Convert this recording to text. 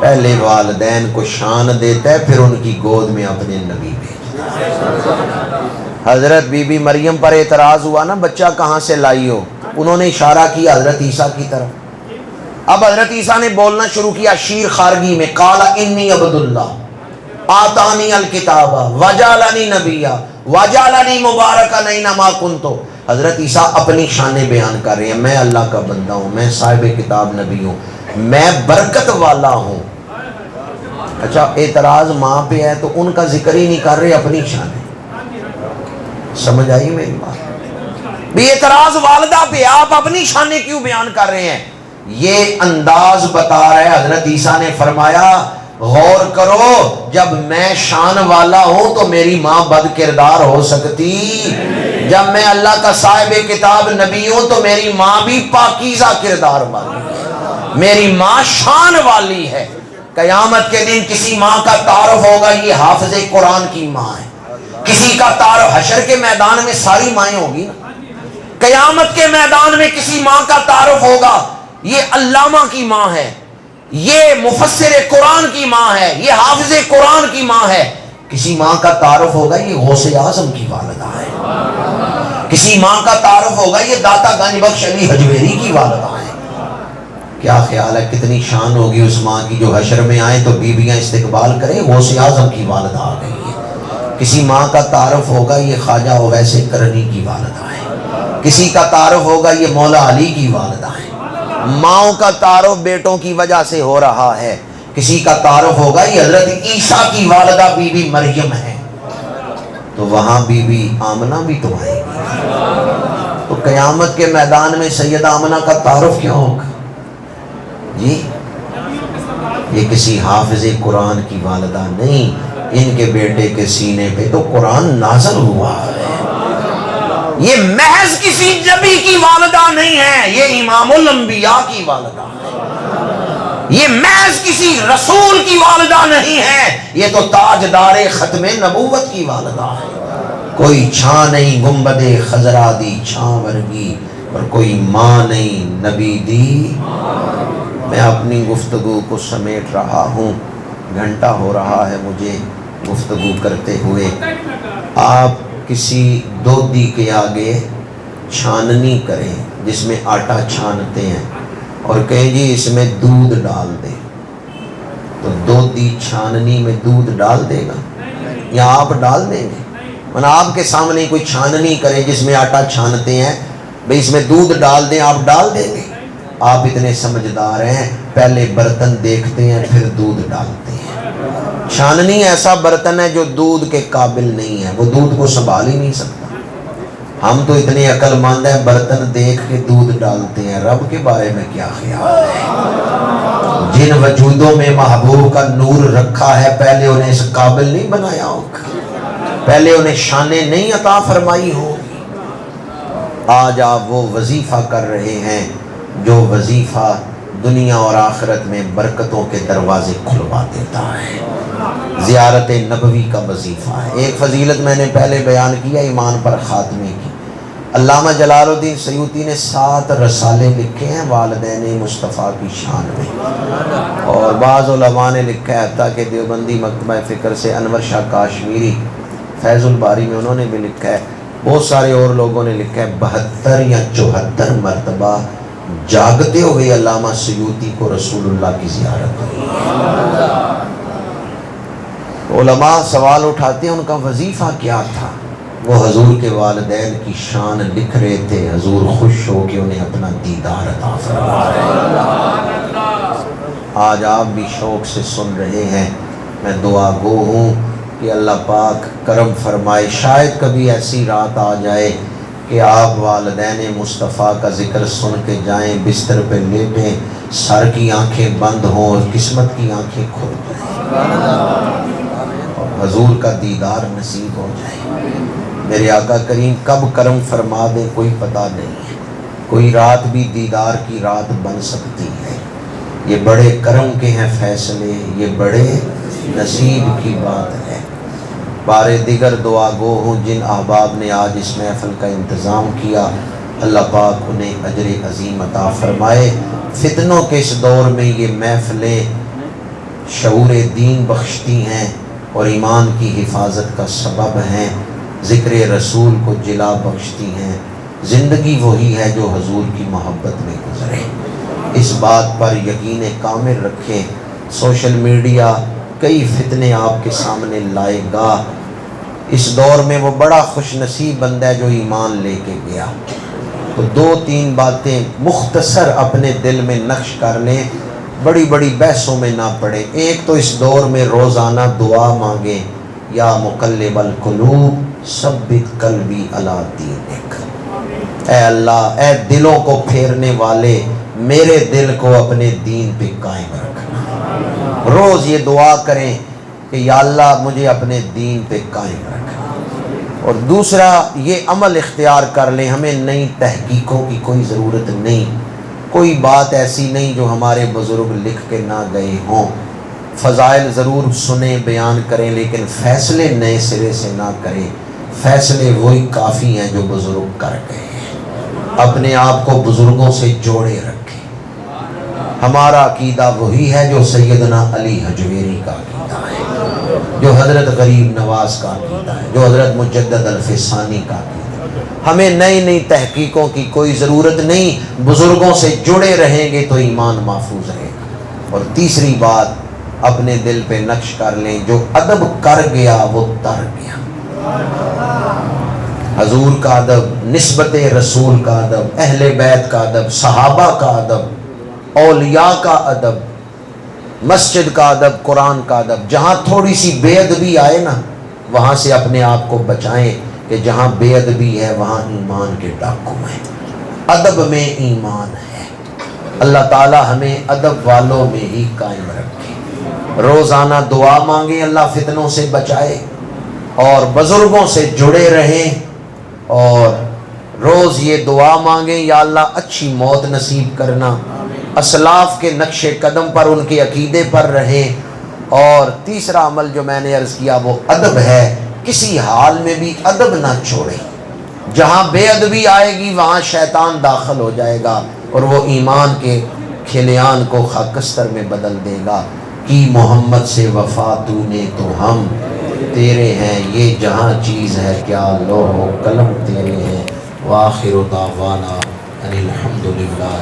پہلے والدین کو شان دیتا ہے، پھر ان کی گود میں اپنے نبی بھیجتا ہے۔ حضرت بی بی مریم پر اعتراض ہوا نا، بچہ کہاں سے لائی ہو؟ انہوں نے اشارہ کیا حضرت عیسیٰ کی طرف۔ اب حضرت عیسیٰ نے بولنا شروع کیا شیر خارگی میں، قال انی عبد اللہ آتانی الکتاب وجعلنی نبیا وجعلنی مبارکا اینما کنت۔ حضرت عیسیٰ اپنی شان بیان کر رہے ہیں، میں اللہ کا بندہ ہوں، میں صاحب کتاب نبی ہوں، میں برکت والا ہوں۔ اچھا اعتراض ماں پہ ہے تو ان کا ذکر ہی نہیں کر رہے، اپنی شان ہے۔ سمجھ آئی میری بات؟ بھی اعتراض والدہ پہ، آپ اپنی شانیں کیوں بیان کر رہے ہیں؟ یہ انداز بتا رہے حضرت عیسیٰ نے فرمایا غور کرو، جب میں شان والا ہوں تو میری ماں بد کردار ہو سکتی، جب میں اللہ کا صاحب کتاب نبی ہوں تو میری ماں بھی پاکیزہ کردار والی ہے، میری ماں شان والی ہے۔ قیامت کے دن کسی ماں کا تعارف ہوگا یہ حافظ قرآن کی ماں ہے، کسی کا تعارف حشر کے میدان میں ساری مائیں ہوگی نا، قیامت کے میدان میں کسی ماں کا تعارف ہوگا یہ علامہ کی ماں ہے، یہ مفسر قرآن کی ماں ہے، یہ حافظ قرآن کی ماں ہے۔ کسی ماں کا تعارف ہوگا یہ غوث اعظم کی والدہ ہے، کسی ماں کا تعارف ہوگا یہ داتا گنج بخش علی حجویری کی والدہ ہے۔ کیا خیال ہے کتنی شان ہوگی اس ماں کی جو حشر میں آئے تو بیویاں استقبال کریں، غوث اعظم کی والدہ آ گئی ہے۔ کسی ماں کا تعارف ہوگا یہ خواجہ اویس کرنی کی والدہ ہے، کسی کا تعارف ہوگا یہ مولا علی کی والدہ ہے۔ ماؤں کا تعارف بیٹوں کی وجہ سے ہو رہا ہے، کسی کا تعارف ہوگا یہ حضرت عیسیٰ کی والدہ بی بی مریم ہے، تو وہاں بی بی آمنہ بھی تو آئے گی، تو قیامت کے میدان میں سیدہ آمنہ کا تعارف کیا ہوگا؟ جی یہ کسی حافظ قرآن کی والدہ نہیں، ان کے بیٹے کے سینے پہ تو قرآن نازل ہوا ہے، یہ محض کسی نبی کی والدہ نہیں ہے، یہ امام الانبیاء کی والدہ ہے، یہ محض کسی رسول کی والدہ نہیں ہے، یہ تو تاجدار ختم نبوت کی والدہ ہے۔ کوئی چھاں نہیں گنبد خضرا دی چھاں ورگی، اور کوئی ماں نہیں نبی دی۔ میں اپنی گفتگو کو سمیٹ رہا ہوں، گھنٹہ ہو رہا ہے مجھے گفتگو کرتے ہوئے۔ آپ کسی دودھی کے آگے چھاننی کریں جس میں آٹا چھانتے ہیں اور کہیں جی اس میں دودھ ڈال دیں، تو دودھی چھاننی میں دودھ ڈال دے گا یا آپ ڈال دیں گے؟ ورنہ آپ کے سامنے کوئی چھاننی کرے جس میں آٹا چھانتے ہیں، بھئی اس میں دودھ ڈال دیں، آپ ڈال دیں گے؟ آپ اتنے سمجھدار ہیں، پہلے برتن دیکھتے ہیں پھر دودھ ڈالتے ہیں۔ چھاننی ایسا برتن ہے جو دودھ کے قابل نہیں ہے، وہ دودھ کو سنبھال ہی نہیں سکتا۔ ہم تو اتنے عقل مند ہیں، برتن دیکھ کے دودھ ڈالتے ہیں۔ رب کے بارے میں کیا خیال ہے؟ جن وجودوں میں محبوب کا نور رکھا ہے پہلے انہیں اس قابل نہیں بنایا ہوگا، پہلے انہیں شانیں نہیں عطا فرمائی ہوگی۔ آج آپ وہ وظیفہ کر رہے ہیں جو وظیفہ دنیا اور آخرت میں برکتوں کے دروازے کھلوا دیتا ہے، زیارت نبوی کا وظیفہ ہے۔ ایک فضیلت میں نے پہلے بیان کیا ایمان پر خاتمے کی، علامہ جلال الدین سیوطی نے 7 رسالے لکھے ہیں والدین مصطفیٰ کی شان میں، اور بعض علماء نے لکھا ہے حتیٰ کہ دیوبندی مکتبہ فکر سے انور شاہ کاشمیری فیض الباری میں انہوں نے بھی لکھا ہے، بہت سارے اور لوگوں نے لکھا ہے 72 یا 74 مرتبہ جاگتے ہوئے علامہ سیوطی کو رسول اللہ کی زیارت ہوئی۔ علماء سوال اٹھاتے ہیں ان کا وظیفہ کیا تھا؟ وہ حضور کے والدین کی شان لکھ رہے تھے، حضور خوش ہو کے انہیں اپنا دیدار عطا فرما رہے ہیں۔ آج آپ بھی شوق سے سن رہے ہیں، میں دعا گو ہوں کہ اللہ پاک کرم فرمائے، شاید کبھی ایسی رات آ جائے کہ آپ والدین مصطفیٰ کا ذکر سن کے جائیں، بستر پہ لیٹیں، سر کی آنکھیں بند ہوں اور قسمت کی آنکھیں کھل جائیں، حضور کا دیدار نصیب ہو جائے۔ میرے آقا کریم کب کرم فرما دیں کوئی پتہ نہیں ہے، کوئی رات بھی دیدار کی رات بن سکتی ہے۔ یہ بڑے کرم کے ہیں فیصلے، یہ بڑے نصیب کی بات ہے۔ بار دیگر دعا گو ہوں جن احباب نے آج اس محفل کا انتظام کیا، اللہ پاک انہیں اجر عظیم عطا فرمائے۔ فتنوں کے اس دور میں یہ محفلیں شعور دین بخشتی ہیں اور ایمان کی حفاظت کا سبب ہیں، ذکر رسول کو جلا بخشتی ہیں، زندگی وہی ہے جو حضور کی محبت میں گزرے۔ اس بات پر یقین کامل رکھیں، سوشل میڈیا کئی فتنے آپ کے سامنے لائے گا۔ اس دور میں وہ بڑا خوش نصیب بندہ ہے جو ایمان لے کے گیا۔ تو 2-3 باتیں مختصر اپنے دل میں نقش کر لیں، بڑی بڑی بحثوں میں نہ پڑے۔ ایک تو اس دور میں روزانہ دعا مانگیں، یا مقلب القلوب ثبت قلبی علی دینک، اے اللہ، اے دلوں کو پھیرنے والے، میرے دل کو اپنے دین پہ قائم رکھنا۔ روز یہ دعا کریں کہ یا اللہ مجھے اپنے دین پہ قائم رکھنا۔ اور دوسرا یہ عمل اختیار کر لیں، ہمیں نئی تحقیقوں کی کوئی ضرورت نہیں، کوئی بات ایسی نہیں جو ہمارے بزرگ لکھ کے نہ گئے ہوں۔ فضائل ضرور سنیں، بیان کریں، لیکن فیصلے نئے سرے سے نہ کریں، فیصلے وہی کافی ہیں جو بزرگ کر گئے ہیں۔ اپنے آپ کو بزرگوں سے جوڑے رکھیں۔ ہمارا عقیدہ وہی ہے جو سیدنا علی حجویری کا عقیدہ ہے، جو حضرت غریب نواز کا عقیدہ ہے، جو حضرت مجدد الفسانی کا عقیدہ ہے۔ ہمیں نئی تحقیقوں کی کوئی ضرورت نہیں، بزرگوں سے جڑے رہیں گے تو ایمان محفوظ رہے گا۔ اور تیسری بات اپنے دل پہ نقش کر لیں، جو ادب کر گیا وہ تر گیا۔ حضور کا ادب، نسبت رسول کا ادب، اہل بیت کا ادب، صحابہ کا ادب، اولیاء کا ادب، مسجد کا ادب، قرآن کا ادب۔ جہاں تھوڑی سی بے ادبی آئے نا، وہاں سے اپنے آپ کو بچائیں، کہ جہاں بے ادبی ہے وہاں ایمان کے ڈاکو ہیں۔ ادب میں ایمان ہے۔ اللہ تعالی ہمیں ادب والوں میں ہی قائم رکھے۔ روزانہ دعا مانگیں، اللہ فتنوں سے بچائے، اور بزرگوں سے جڑے رہیں، اور روز یہ دعا مانگیں یا اللہ اچھی موت نصیب کرنا، اسلاف کے نقش قدم پر، ان کے عقیدے پر رہیں۔ اور تیسرا عمل جو میں نے عرض کیا وہ ادب ہے، کسی حال میں بھی ادب نہ چھوڑیں۔ جہاں بے ادبی آئے گی وہاں شیطان داخل ہو جائے گا اور وہ ایمان کے کھلیان کو خاکستر میں بدل دے گا۔ کی محمد سے وفا تو نے تو ہم تیرے ہیں، یہ جہاں چیز ہے کیا لوح و قلم تیرے ہیں۔ وآخر دعوانا ان الحمد للہ۔